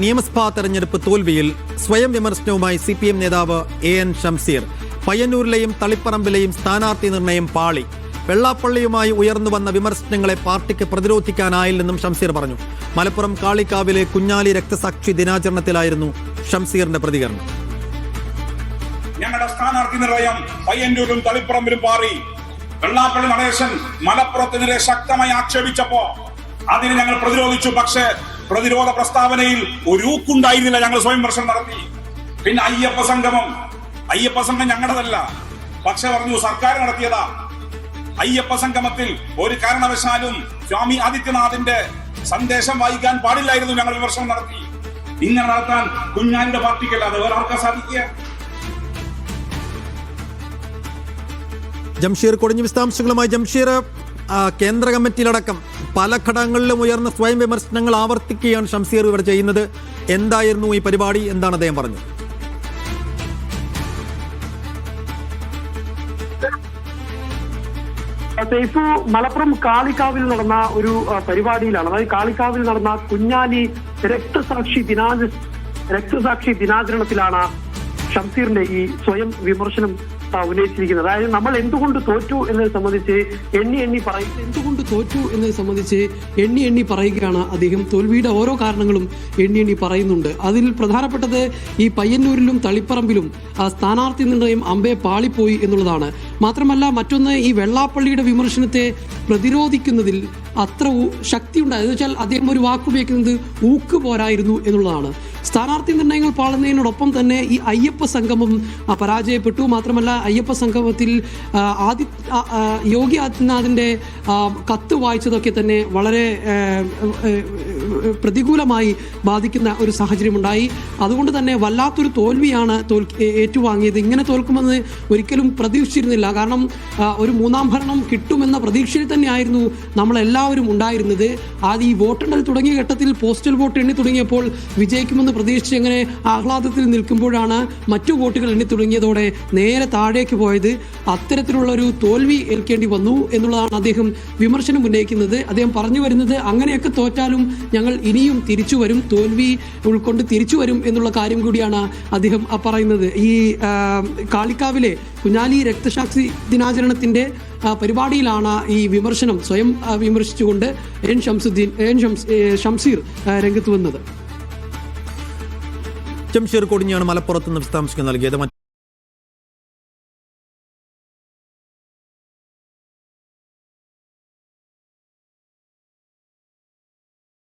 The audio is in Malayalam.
നിയമസഭാ തെരഞ്ഞെടുപ്പ് തോൽവിയിൽ സ്വയം വിമർശനവുമായി CPM നേതാവ് AN ഷംസീർ. പയ്യന്നൂരിലെയും തളിപ്പറമ്പിലെയും സ്ഥാനാർത്ഥി നിർണയം പാളി. വെള്ളാപ്പള്ളിയുമായി ഉയർന്നു വന്ന വിമർശനങ്ങളെ പാർട്ടിക്ക് പ്രതിരോധിക്കാനായില്ലെന്നും ഷംസീർ പറഞ്ഞു. മലപ്പുറം കാളികാവിലെ കുഞ്ഞാലി രക്തസാക്ഷി ദിനാചരണത്തിലായിരുന്നു ഷംസീറിന്റെ പ്രതികരണം. ഞങ്ങളുടെ സ്ഥാനാർത്ഥി നിർണയം പയ്യന്നൂരും തളിപ്പറമ്പിലും പാറി. വെള്ളാപ്പള്ളി നടേശൻ മലപ്പുറത്തിനെതിരെ ശക്തമായി ആക്ഷേപിച്ചപ്പോ അതിന് ഞങ്ങൾ പ്രതിരോധിച്ചു. പക്ഷേ പ്രതിരോധ പ്രസ്താവനയിൽ ഒരു ഊക്കുണ്ടായിരുന്നില്ല. ഞങ്ങൾ സ്വയം വിമർശനം നടത്തി. പിന്നെ അയ്യപ്പ സംഘം ഞങ്ങളുടേതല്ല, പക്ഷെ പറഞ്ഞു സർക്കാർ നടത്തിയതാ. അയ്യപ്പ സംഗമത്തിൽ ഒരു കാരണവശാലും സ്വാമി ആദിത്യനാഥിന്റെ സന്ദേശം വായിക്കാൻ പാടില്ലായിരുന്നു. ഞങ്ങൾ വിമർശനം നടത്തി. ഇങ്ങനെ നടത്താൻ കുഞ്ഞാലിന്റെ പാർട്ടിക്കല്ലാതെ വേറെ ആർക്കാ സാധിക്കുക? ജംഷീർ കൊടിഞ്ഞു വിശദാംശങ്ങളുമായി. ജംഷീർ, കേന്ദ്ര കമ്മിറ്റിയിലടക്കം പല ഘടകങ്ങളിലും ഉയർന്ന സ്വയം വിമർശനങ്ങൾ ആവർത്തിക്കുകയാണ് ഷംസീർ ഇവിടെ ചെയ്യുന്നത്. എന്തായിരുന്നു ഈ പരിപാടി? എന്താണ് അദ്ദേഹം പറഞ്ഞത്? സൈഫു, മലപ്പുറം കാളികാവിൽ നടന്ന ഒരു പരിപാടിയിലാണ്, അതായത് കാളികാവിൽ നടന്ന കുഞ്ഞാലി രക്തസാക്ഷി ദിനാചരണത്തിലാണ് ഷംസീറിന്റെ ഈ സ്വയം വിമർശനം ഉന്നയിച്ചിരിക്കുന്നത്. അതായത് നമ്മൾ എന്തുകൊണ്ട് തോറ്റു എന്നത് സംബന്ധിച്ച് എണ്ണി പറയുകയാണ് അദ്ദേഹം. തോൽവിയുടെ ഓരോ കാരണങ്ങളും എണ്ണി പറയുന്നുണ്ട്. അതിൽ പ്രധാനപ്പെട്ടത് ഈ പയ്യന്നൂരിലും തളിപ്പറമ്പിലും സ്ഥാനാർത്ഥി നിർണയം അമ്പെ പാളിപ്പോയി എന്നുള്ളതാണ്. മാത്രമല്ല മറ്റൊന്ന്, ഈ വെള്ളാപ്പള്ളിയുടെ വിമർശനത്തെ പ്രതിരോധിക്കുന്നതിൽ അത്ര ശക്തി ഉണ്ടായത് വെച്ചാൽ അദ്ദേഹം ഒരു വാക്കുപയോഗിക്കുന്നത് ഊക്ക് പോരായിരുന്നു എന്നുള്ളതാണ്. സ്ഥാനാർത്ഥി നിർണയങ്ങൾ പാളുന്നതിനോടൊപ്പം തന്നെ ഈ അയ്യപ്പ സംഗമം പരാജയപ്പെട്ടു. മാത്രമല്ല അയ്യപ്പ സംഗമത്തിൽ യോഗി ആദിത്യനാഥിന്റെ കത്ത് വായിച്ചതൊക്കെ തന്നെ വളരെ പ്രതികൂലമായി ബാധിക്കുന്ന ഒരു സാഹചര്യമുണ്ടായി. അതുകൊണ്ട് തന്നെ വല്ലാത്തൊരു തോൽവിയാണ് ഏറ്റുവാങ്ങിയത്. ഇങ്ങനെ തോൽക്കുമെന്ന് ഒരിക്കലും പ്രതീക്ഷിച്ചിരുന്നില്ല. കാരണം ഒരു മൂന്നാം ഭരണം കിട്ടുമെന്ന പ്രതീക്ഷയിൽ തന്നെയായിരുന്നു നമ്മളെല്ലാവരും ഉണ്ടായിരുന്നത്. ആദ്യം ഈ വോട്ടെണ്ണൽ തുടങ്ങിയ ഘട്ടത്തിൽ പോസ്റ്റൽ വോട്ട് എണ്ണി തുടങ്ങിയപ്പോൾ വിജയിക്കുമെന്ന് പ്രതീക്ഷിച്ച് എങ്ങനെ ആഹ്ലാദത്തിൽ നിൽക്കുമ്പോഴാണ് മറ്റു വോട്ടുകൾ എണ്ണി തുടങ്ങിയതോടെ നേരെ താഴേക്ക് പോയത്. അത്തരത്തിലുള്ള ഒരു തോൽവി ഏൽക്കേണ്ടി വന്നു എന്നുള്ളതാണ് അദ്ദേഹം വിമർശനം ഉന്നയിക്കുന്നത്. അദ്ദേഹം പറഞ്ഞു വരുന്നത് അങ്ങനെയൊക്കെ തോറ്റാലും ഞങ്ങൾ ഇനിയും തിരിച്ചു വരും, തോൽവി ഉൾക്കൊണ്ട് തിരിച്ചു വരും എന്നുള്ള കാര്യം കൂടിയാണ് അദ്ദേഹം പറയുന്നത്. ഈ കാളിക്കാവിലെ കുഞ്ഞാലി രക്തസാക്ഷി ദിനാചരണത്തിന്റെ പരിപാടിയിലാണ് ഈ വിമർശനം സ്വയം വിമർശിച്ചുകൊണ്ട് ഷംസീർ രംഗത്ത് വന്നത്. ജംഷീർ കൊടിഞ്ഞാണ് മലപ്പുറത്ത് നിന്ന് വിശദാംശങ്ങൾ നൽകിയത്.